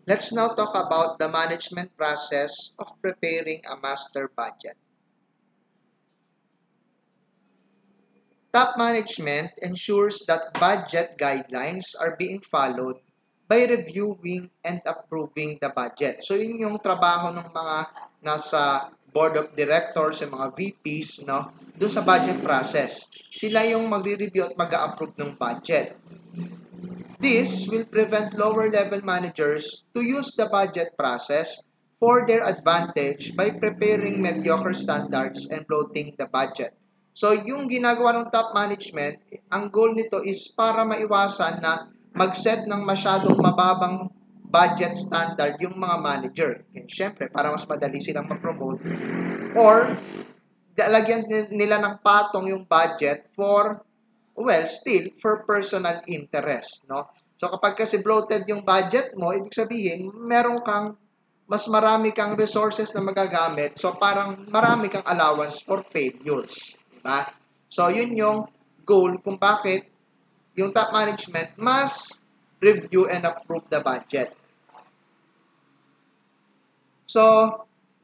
Let's now talk about the management process of preparing a master budget. Top management ensures that budget guidelines are being followed by reviewing and approving the budget. So yun yung trabaho ng mga nasa board of directors, yung mga VPs, no, doon sa budget process. Sila yung magre-review at mag-approve ng budget. This will prevent lower level managers to use the budget process for their advantage by preparing mediocre standards and bloating the budget. So yung ginagawa ng top management, ang goal nito is para maiwasan na mag-set ng masyadong mababang budget standard yung mga manager. And syempre, para mas madali silang mag-promote. Or, lagyan nila ng patong yung budget for, well, still, for personal interest. No? So kapag kasi bloated yung budget mo, ibig sabihin, meron kang mas marami kang resources na magagamit. So parang marami kang allowance for failures. Diba? So, yun yung goal kung bakit yung top management must review and approve the budget. So,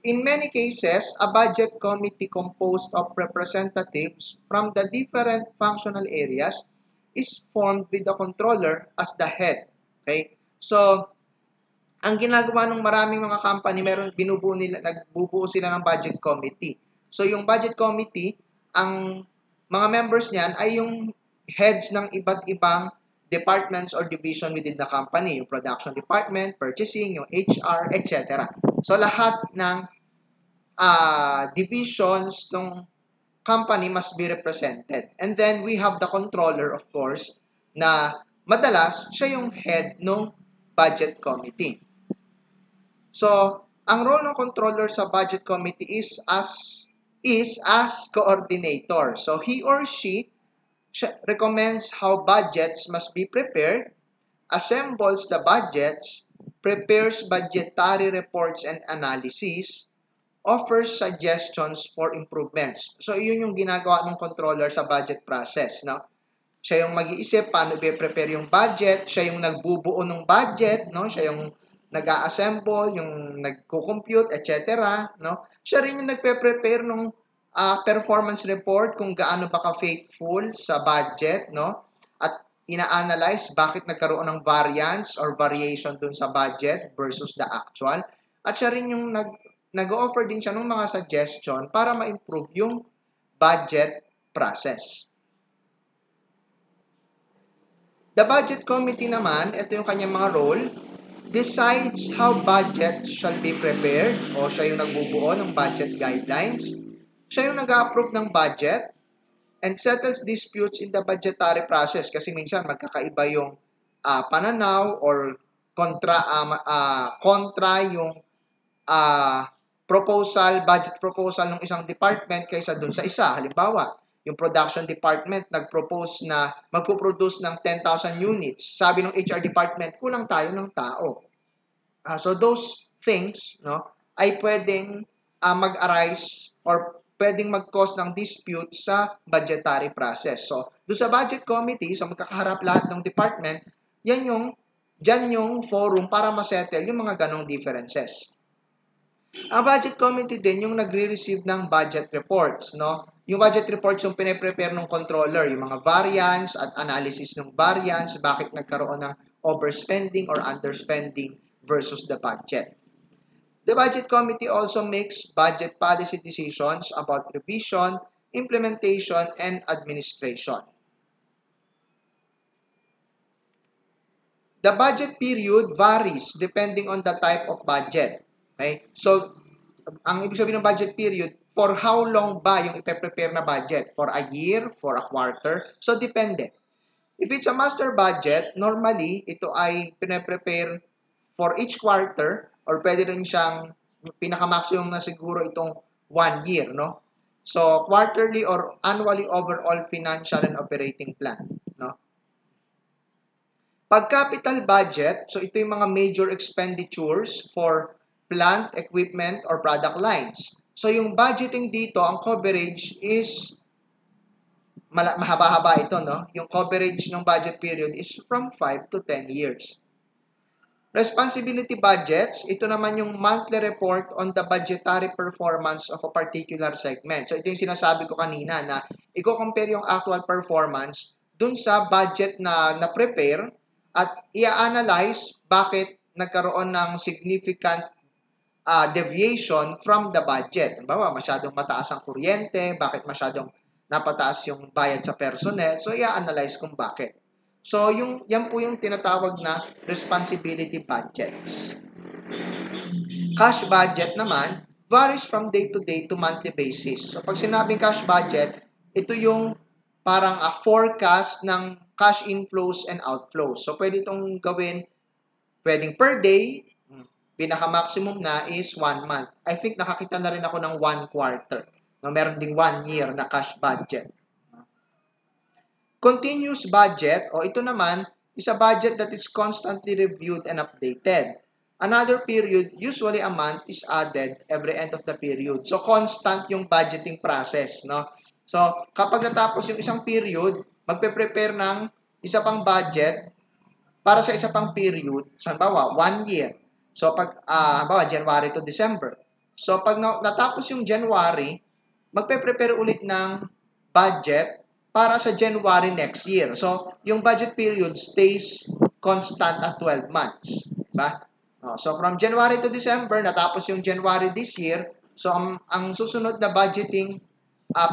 in many cases, a budget committee composed of representatives from the different functional areas is formed with the controller as the head. Okay? So, ang ginagawa ng maraming mga company, nagbubuo sila ng budget committee. So, yung budget committee, ang mga members niyan ay yung heads ng iba't ibang departments or division within the company. Yung production department, purchasing, yung HR, etc. So, lahat ng divisions ng company must be represented. And then, we have the controller, of course, na madalas siya yung head ng budget committee. So, ang role ng controller sa budget committee is as coordinator. So, he or she recommends how budgets must be prepared, assembles the budgets, prepares budgetary reports and analysis, offers suggestions for improvements. So, yun yung ginagawa ng controller sa budget process. No? Siya yung mag-iisip paano i-prepare yung budget, siya yung nagbubuo ng budget, no? Siya yung nag-a-assemble, yung nagko-compute, etc. No? Siya rin yung nagpe-prepare ng performance report kung gaano ba ka-faithful sa budget, no? At ina-analyze bakit nagkaroon ng variance or variation dun sa budget versus the actual. At siya rin yung nag-offer din siya ng mga suggestion para ma-improve yung budget process. The budget committee naman, ito yung kanyang mga role, decides how budget shall be prepared o siya yung nagbubuo ng budget guidelines. Siya yung nag-approve ng budget and settles disputes in the budgetary process kasi minsan magkakaiba yung pananaw or kontra yung budget proposal ng isang department kaysa dun sa isa. Halimbawa, yung production department nag-propose na magpo-produce ng 10,000 units. Sabi ng HR department, kulang tayo ng tao. So those things, no, ay pwedeng mag-arise or pwedeng mag-cause ng dispute sa budgetary process. So, doon sa budget committee, so magkakaharap lahat ng department, dyan yung forum para ma-settle yung mga ganong differences. Ang budget committee din yung nagre-receive ng budget reports, no? Yung budget reports yung pine-prepare ng controller, yung mga variance at analysis ng variance, bakit nagkaroon ng overspending or underspending versus the budget. The budget committee also makes budget policy decisions about revision, implementation, and administration. The budget period varies depending on the type of budget. Okay? So, ang ibig sabihin ng budget period, for how long ba yung ipe-prepare na budget? For a year? For a quarter? So, depende. If it's a master budget, normally, ito ay pine-prepare for each quarter or pwede rin siyang pinaka-maximum na siguro itong 1 year, no? So, quarterly or annually overall financial and operating plan, no? Pag capital budget, so ito yung mga major expenditures for plant, equipment, or product lines. So, yung budgeting dito, ang coverage is mahaba-haba ito, no? Yung coverage ng budget period is from 5 to 10 years. Responsibility budgets, ito naman yung monthly report on the budgetary performance of a particular segment. So ito yung sinasabi ko kanina na i-compare yung actual performance dun sa budget na na-prepare at i-analyze bakit nagkaroon ng significant deviation from the budget. Halimbawa, masyadong mataas ang kuryente, bakit masyadong napataas yung bayad sa personnel. So i-analyze kung bakit. So, yan po yung tinatawag na responsibility budgets. Cash budget naman varies from day to day to monthly basis. So, pag sinabing cash budget, ito yung parang forecast ng cash inflows and outflows. So, pwede itong gawin, pwedeng per day, pinaka-maximum na is 1 month. I think nakakita na rin ako ng 1 quarter. No, meron ding 1 year na cash budget. Continuous budget, o ito naman, is a budget that is constantly reviewed and updated. Another period, usually a month, is added every end of the period. So, constant yung budgeting process, no? So, kapag natapos yung isang period, magpe-prepare ng isa pang budget para sa isa pang period. So, halimbawa, 1 year. So, halimbawa, January to December. So, pag natapos yung January, magpe-prepare ulit ng budget para sa January next year. So, yung budget period stays constant at 12 months. Diba? So, from January to December, natapos yung January this year. So, ang susunod na budgeting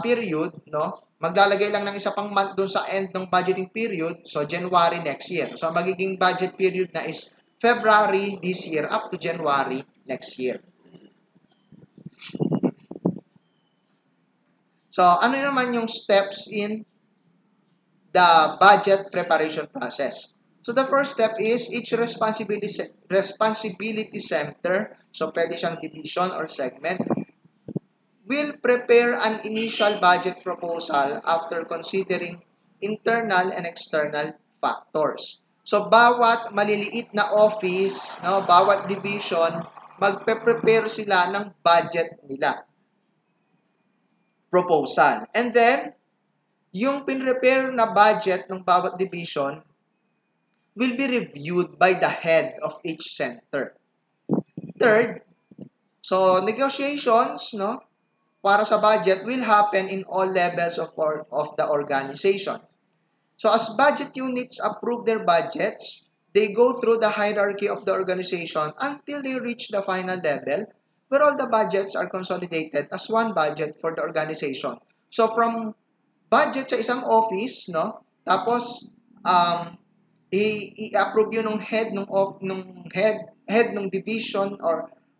period, no, maglalagay lang ng isa pang month doon sa end ng budgeting period. So, January next year. So, magiging budget period na is February this year up to January next year. So, ano naman yung steps in the budget preparation process? So, the first step is each responsibility center, so pwede siyang division or segment, will prepare an initial budget proposal after considering internal and external factors. So, bawat maliliit na office, no, bawat division, magpe-prepare sila ng budget nila. Proposal. And then, yung pinrepare na budget ng bawat division will be reviewed by the head of each center. Third, so negotiations, no, para sa budget will happen in all levels of the organization. So as budget units approve their budgets, they go through the hierarchy of the organization until they reach the final level where all the budgets are consolidated as one budget for the organization. So from budget sa isang office, no, tapos i-approve yun ng head ng division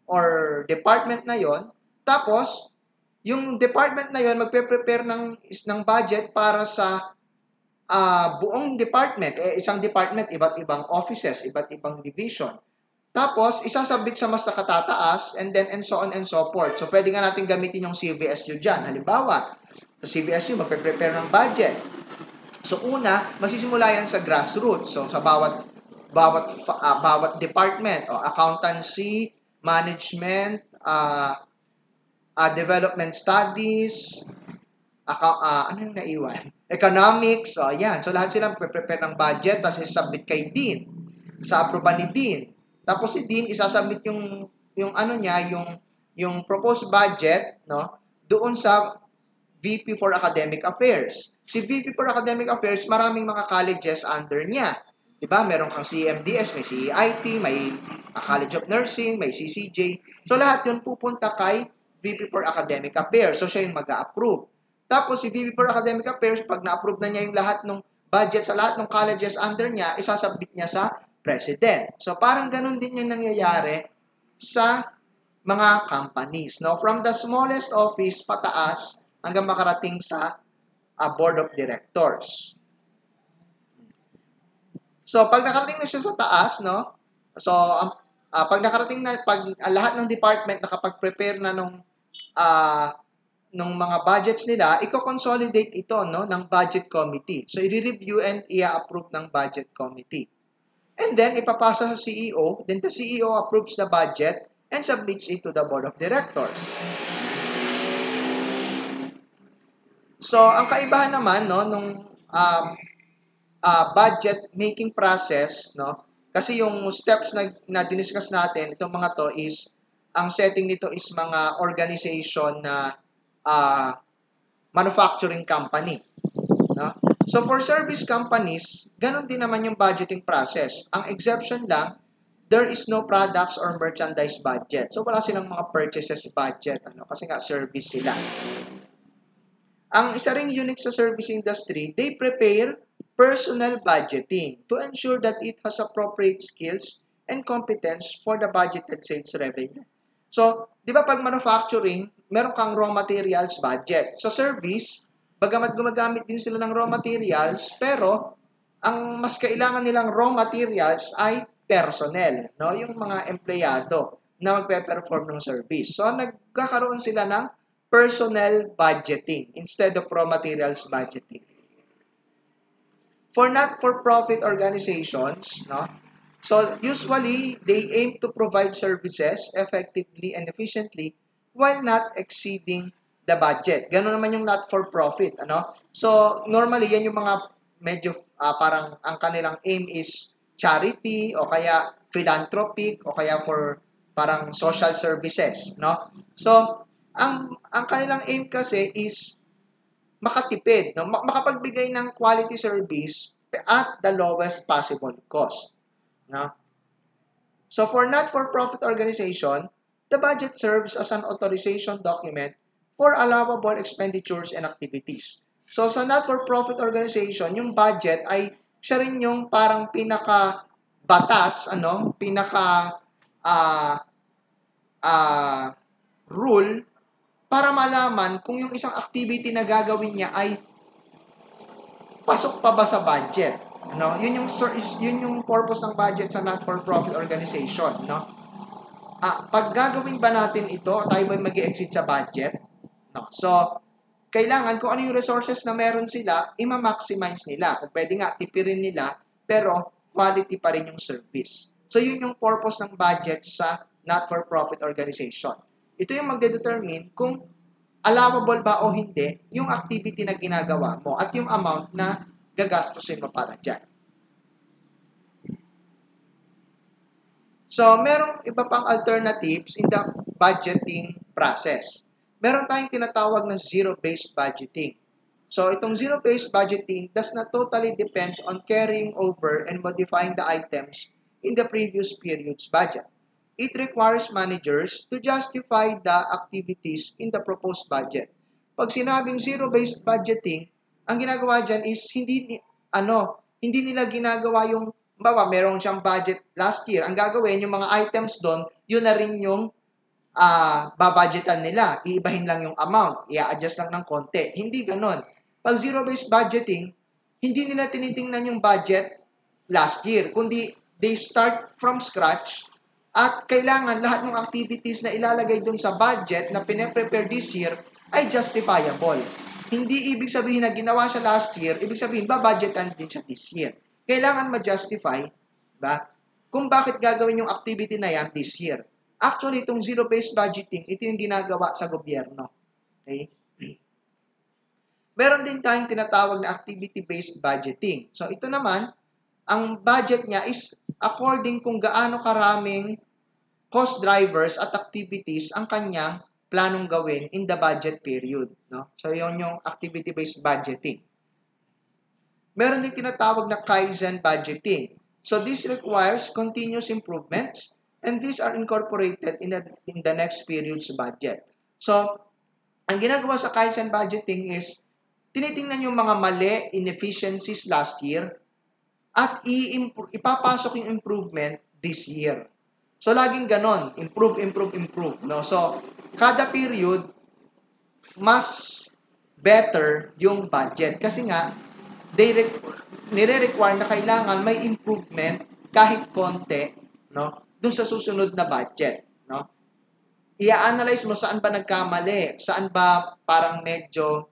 or department na yon. Tapos yung department na yon magpe-prepare ng budget para sa buong department. Isang department, iba't ibang offices, iba't ibang division. Tapos, isasabit sa mas nakatataas, and then, and so on and so forth. So, pwede nga natin gamitin yung CVSU dyan. Halimbawa, sa CVSU, magpe-prepare ng budget. So, una, magsisimula yan sa grassroots. So, sa bawat department, o accountancy, management, development studies, ano yung naiwan? Economics, so yan. So, lahat sila prepare ng budget, tapos isasubmit kay Dean. Sa approval ni Dean. Tapos si Dean, isasubmit yung proposed budget, no, doon sa VP for Academic Affairs. Si VP for Academic Affairs, maraming mga colleges under niya. Diba? Meron kang CMDS, may CEIT, may College of Nursing, may CCJ. So, lahat yun pupunta kay VP for Academic Affairs. So, siya yung mag-a-approve. Tapos, si VP for Academic Affairs, pag na-approve na niya yung lahat ng budget sa lahat ng colleges under niya, isasubmit niya sa President. So, parang ganun din yung nangyayari sa mga companies. No? From the smallest office pataas hanggang makarating sa Board of Directors. So, pag nakarating na siya sa taas, no? So, pag nakarating na, pag lahat ng department nakapag-prepare na nung mga budgets nila, i-consolidate ito, no, ng budget committee. So, i-review and i-approve ng budget committee. And then, ipapasa sa CEO, then the CEO approves the budget and submits it to the Board of Directors. So, ang kaibahan naman, no, nung budget making process, no, Kasi yung steps na diniscuss natin, itong mga to is, ang setting nito is mga organization na manufacturing company. No? So for service companies, ganun din naman yung budgeting process. Ang exception lang, there is no products or merchandise budget. So wala silang mga purchases budget, kasi nga service sila. Ang isa ring unique sa service industry, they prepare personal budgeting to ensure that it has appropriate skills and competence for the budgeted sales revenue. So, di ba pag manufacturing, meron kang raw materials budget. Sa service, bagamat gumagamit din sila ng raw materials, pero ang mas kailangan nilang raw materials ay personnel, no? Yung mga empleyado na magpe-perform ng service. So, nagkakaroon sila ng personnel budgeting instead of raw materials budgeting. For not-for-profit organizations, no? So usually they aim to provide services effectively and efficiently while not exceeding the budget. Ganun naman yung not-for-profit, So normally yan yung mga medyo parang ang kanilang aim is charity o kaya philanthropic o kaya for parang social services, no? So ang kanilang aim kasi is makatipid, no? Makapagbigay ng quality service at the lowest possible cost, no? So for not-for-profit organization, the budget serves as an authorization document for allowable expenditures and activities. So sa not-for-profit organization, yung budget ay siya rin yung parang pinaka batas, pinaka rule para malaman kung yung isang activity na gagawin niya ay pasok pa ba sa budget, no? Yun yung purpose ng budget sa not-for-profit organization, no? Pag gagawin ba natin ito, tayo ba mag-exceed sa budget? No. So, kailangan kung ano yung resources na meron sila, i-maximize nila. Kung pwede nga, tipirin nila, pero quality pa rin yung service. So, yun yung purpose ng budget sa not-for-profit organization. Ito yung magde-determine kung allowable ba o hindi yung activity na ginagawa mo at yung amount na gagastusin mo para dyan. So, merong iba pang alternatives in the budgeting process. Meron tayong tinatawag na zero-based budgeting. So, itong zero-based budgeting does not totally depend on carrying over and modifying the items in the previous period's budget. It requires managers to justify the activities in the proposed budget. Pag sinabing zero-based budgeting, ang ginagawa dyan is hindi nila ginagawa yung, meron siyang budget last year. Ang gagawin, yung mga items doon, yun na rin yung babudgetan nila. Iibahin lang yung amount. I-adjust lang ng konti. Hindi ganon. Pag zero-based budgeting, hindi nila tinitingnan yung budget last year, kundi they start from scratch at kailangan lahat ng activities na ilalagay dun sa budget na pine-prepare this year ay justifiable. Hindi ibig sabihin na ginawa siya last year, ibig sabihin ba-budgetan din siya this year. Kailangan ma-justify ba, kung bakit gagawin yung activity na yan this year. Actually, itong zero-based budgeting, ito yung ginagawa sa gobyerno. Okay? Meron din tayong tinatawag na activity-based budgeting. So, ito naman, ang budget niya is according kung gaano karaming cost drivers at activities ang kanyang planong gawin in the budget period. No? So, yun yung activity-based budgeting. Meron din tinatawag na Kaizen budgeting. So, this requires continuous improvements and these are incorporated in the next period's budget. So, ang ginagawa sa Kaizen budgeting is tinitingnan yung mga mali, inefficiencies last year at ipapasok yung improvement this year. So, laging ganon. Improve. No? So, kada period, mas better yung budget. Kasi nga, nire-require na kailangan may improvement kahit konti, no? Dun sa susunod na budget, no? I-analyze mo saan ba nagkamali, saan ba parang medyo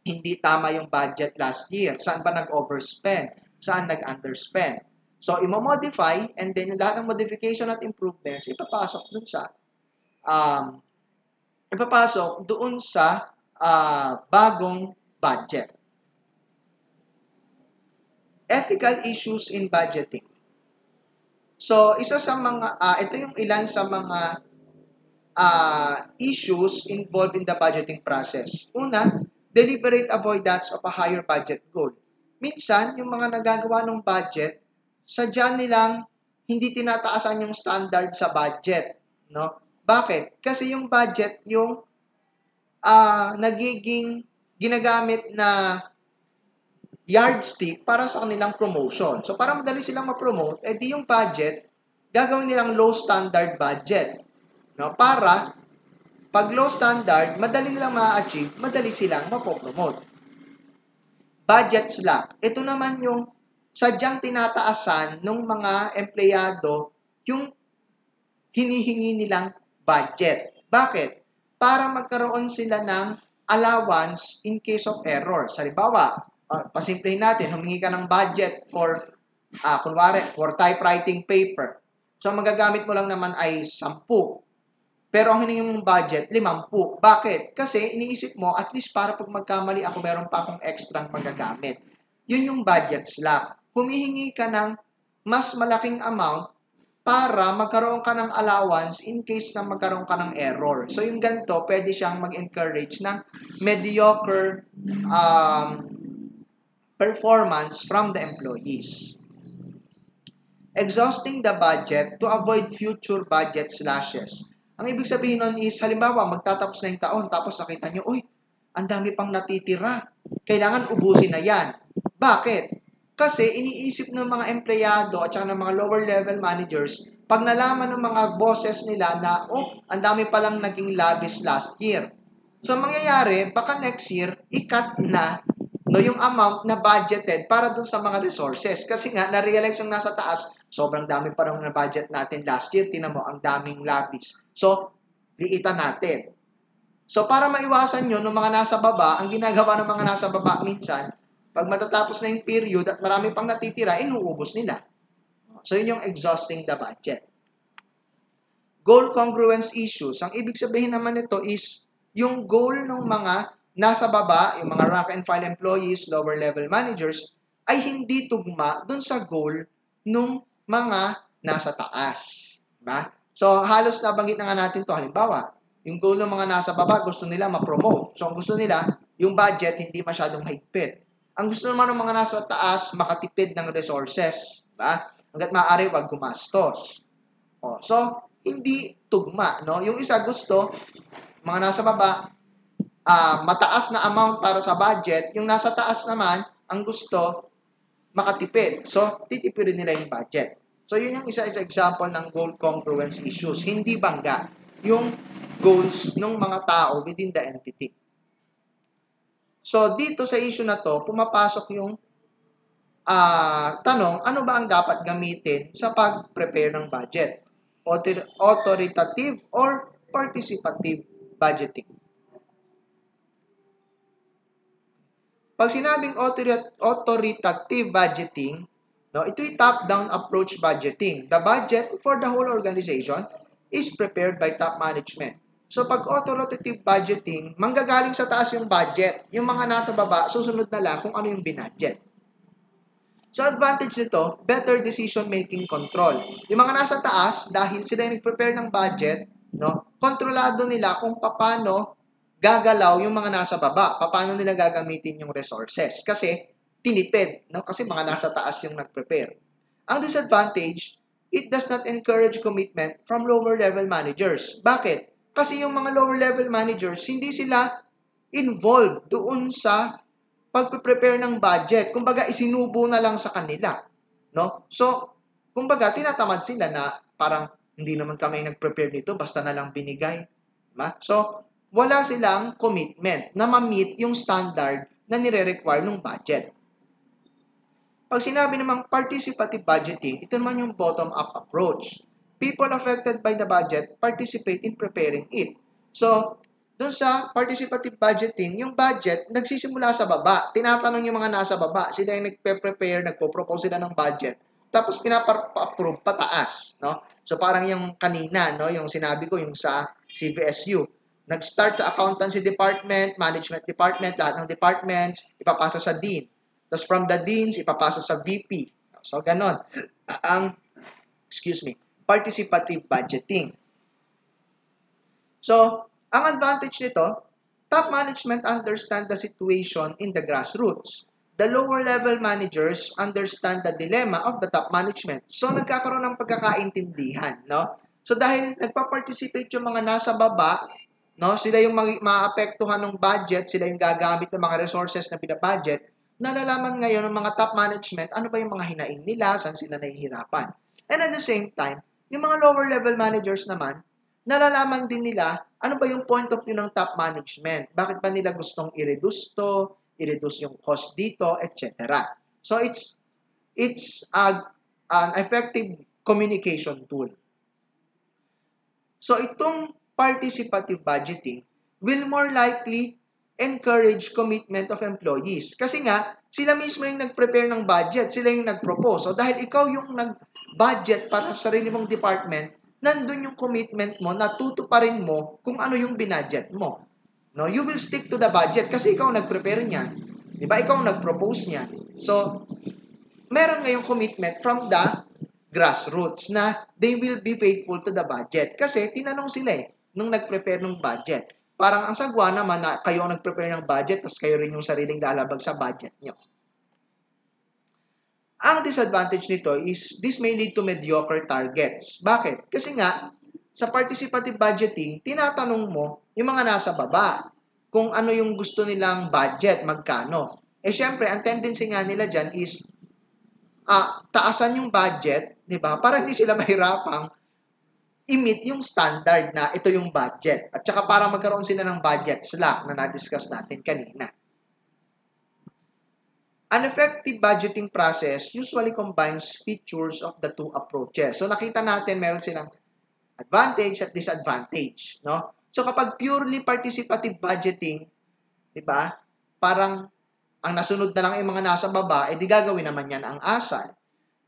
hindi tama yung budget last year, saan ba nag-overspend, saan nag-underspend. So, i-modify and then lahat ng modification at improvements ipapasok doon sa bagong budget. Ethical issues in budgeting. So, isa sa mga, ito yung ilan sa mga issues involved in the budgeting process. Una, deliberate avoidance of a higher budget goal. Minsan, yung mga nagagawa ng budget, sadya nilang hindi tinataasan yung standard sa budget. No? Bakit? Kasi yung budget, yung nagiging ginagamit na yardstick para sa kanilang promotion. So, para madali silang ma-promote, edi yung budget, gagawin nilang low standard budget. No? Para pag low standard, madali nilang ma-achieve, madali silang mapopromote. Budget slack. Ito naman yung sadyang tinataasan ng mga empleyado yung hinihingi nilang budget. Bakit? Para magkaroon sila ng allowance in case of error. Halimbawa, pasimplihin natin, humingi ka ng budget for, kunwari, for typewriting paper. So, ang magagamit mo lang naman ay 10. Pero ang hiningi mong budget, 50. Bakit? Kasi iniisip mo, at least para pag magkamali ako, meron pa akong extra magagamit. Yun yung budget slack. Humihingi ka ng mas malaking amount para magkaroon ka ng allowance in case na magkaroon ka ng error. So yung ganito, pwede siyang mag-encourage ng mediocre performance from the employees. Exhausting the budget to avoid future budget slashes. Ang ibig sabihin nun is, halimbawa, magtatapos na yung taon, tapos nakita nyo, uy, ang dami pang natitira. Kailangan ubusin na yan. Bakit? Kasi iniisip ng mga empleyado at saka ng mga lower level managers, pag nalaman ng mga bosses nila na, ang dami palang naging labis last year. So, mangyayari, baka next year, i-cut na yung amount na budgeted para dun sa mga resources. Kasi nga, na-realize yung nasa taas, sobrang dami pa rin na budget natin last year. Tinan mo, ang daming labis. So, liitan natin. So, para maiwasan yun, ng mga nasa baba, ang ginagawa ng mga nasa baba minsan, pag matatapos na yung period at marami pang natitira, inuubos nila. So, yun yung exhausting the budget. Goal congruence issues. Ang ibig sabihin naman nito is, yung goal ng mga nasa baba, yung mga rank and file employees, lower level managers, ay hindi tugma dun sa goal ng mga nasa taas. Diba? So, halos nabanggit na nga natin to. Halimbawa, yung goal ng mga nasa baba, gusto nila ma-promote. So, ang gusto nila, yung budget hindi masyadong higpit. Ang gusto naman ng mga nasa taas, makatipid ng resources. Diba? Hanggat maaari, wag gumastos. So, hindi tugma. No? Yung isa gusto, mga nasa baba, mataas na amount para sa budget. Yung nasa taas naman, ang gusto, makatipid. So, titipirin nila yung budget. So, yun yung isa example ng goal congruence issues. Hindi bangga yung goals ng mga tao within the entity. So, dito sa issue na to, pumapasok yung tanong, ano ba ang dapat gamitin sa pag-prepare ng budget? Authoritative or participative budgeting? Pag sinabing authoritative budgeting, no, ito'y top-down approach budgeting. The budget for the whole organization is prepared by top management. So, pag authoritative budgeting, manggagaling sa taas yung budget. Yung mga nasa baba, susunod na lang kung ano yung binudget. So, advantage nito, better decision-making control. Yung mga nasa taas, dahil sila yung nag-prepare ng budget, no, kontrolado nila kung paano gagalaw yung mga nasa baba, paano nila gagamitin yung resources. Kasi, tinipid, no? Kasi mga nasa taas yung nag-prepare. Ang disadvantage, it does not encourage commitment from lower level managers. Bakit? Kasi yung mga lower level managers, hindi sila involved doon sa pag-prepare ng budget. Kumbaga, isinubo na lang sa kanila. No? So, kumbaga, tinatamad sila na parang hindi naman kami nag-prepare nito, basta na lang binigay. Diba? So, wala silang commitment na ma-meet yung standard na nire-require ng budget. Pag sinabi namang participative budgeting, ito naman yung bottom-up approach. People affected by the budget participate in preparing it. So, dun sa participative budgeting, yung budget nagsisimula sa baba. Tinatanong yung mga nasa baba. Sila yung nagpe-prepare, nagpo-propose sila ng budget. Tapos pinapa-approve pataas. No? So, parang yung kanina, no? Yung sinabi ko, yung sa CVSU. Nag-start sa accountancy department, management department, lahat ng departments, ipapasa sa dean. Tapos from the deans, ipapasa sa VP. So, ganon. Ang participative budgeting. So, ang advantage nito, top management understand the situation in the grassroots. The lower level managers understand the dilemma of the top management. So, nagkakaroon ng pagkakaintindihan, no? So, dahil nagpa-participate yung mga nasa baba, no? Sila yung maapektuhan ng budget, sila yung gagamit ng mga resources na binabudget, nalalaman ngayon ng mga top management ano ba yung mga hinaing nila, saan sila nahihirapan. And at the same time, yung mga lower level managers naman, nalalaman din nila ano ba yung point of view ng top management. Bakit ba nila gustong i-reduce to, i-reduce yung cost dito, etc. So it's an effective communication tool. So itong participative budgeting will more likely encourage commitment of employees. Kasi nga, sila mismo yung nag-prepare ng budget, sila yung nag-propose. So dahil ikaw yung nag-budget para sa sarili mong department, nandun yung commitment mo, natutuparin mo kung ano yung binudget mo. No, you will stick to the budget kasi ikaw nag-prepare niyan. 'Di ba? Ikaw nag-propose niyan. So, meron ngayong commitment from the grassroots na they will be faithful to the budget. Kasi tinanong sila nung nag-prepare ng budget. Parang ang sagwa naman na kayo ang nag-prepare ng budget tapos kayo rin yung sariling lalabag sa budget nyo. Ang disadvantage nito is this may lead to mediocre targets. Bakit? Kasi nga, sa participative budgeting, tinatanong mo yung mga nasa baba kung ano yung gusto nilang budget, magkano. Syempre, ang tendency nga nila dyan is taasan yung budget, di ba? Para hindi sila mahirapang i-meet yung standard na ito yung budget. At saka para magkaroon sila ng budget slack na na-discuss natin kanina. An effective budgeting process usually combines features of the two approaches. So nakita natin meron silang advantage at disadvantage, no? So kapag purely participative budgeting, 'di ba? Parang ang nasunod na lang yung mga nasa baba, di gagawin naman yan ang asal.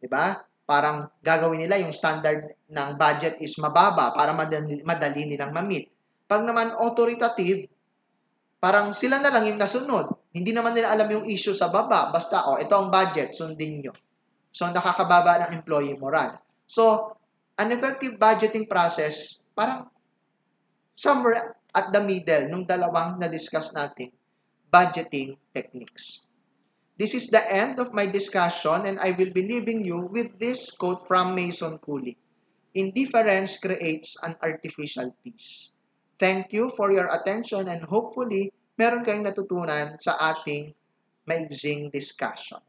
'Di ba? Parang gagawin nila yung standard ng budget is mababa para madali nilang ma-meet. Pag naman authoritative, parang sila na lang yung nasunod. Hindi naman nila alam yung issue sa baba. Basta, ito ang budget, sundin nyo. So, nakakababa ng employee moral. So, an effective budgeting process, parang somewhere at the middle nung dalawang na-discuss natin, budgeting techniques. This is the end of my discussion and I will be leaving you with this quote from Mason Cooley. Indifference creates an artificial peace. Thank you for your attention and hopefully meron kayong natutunan sa ating maigting discussion.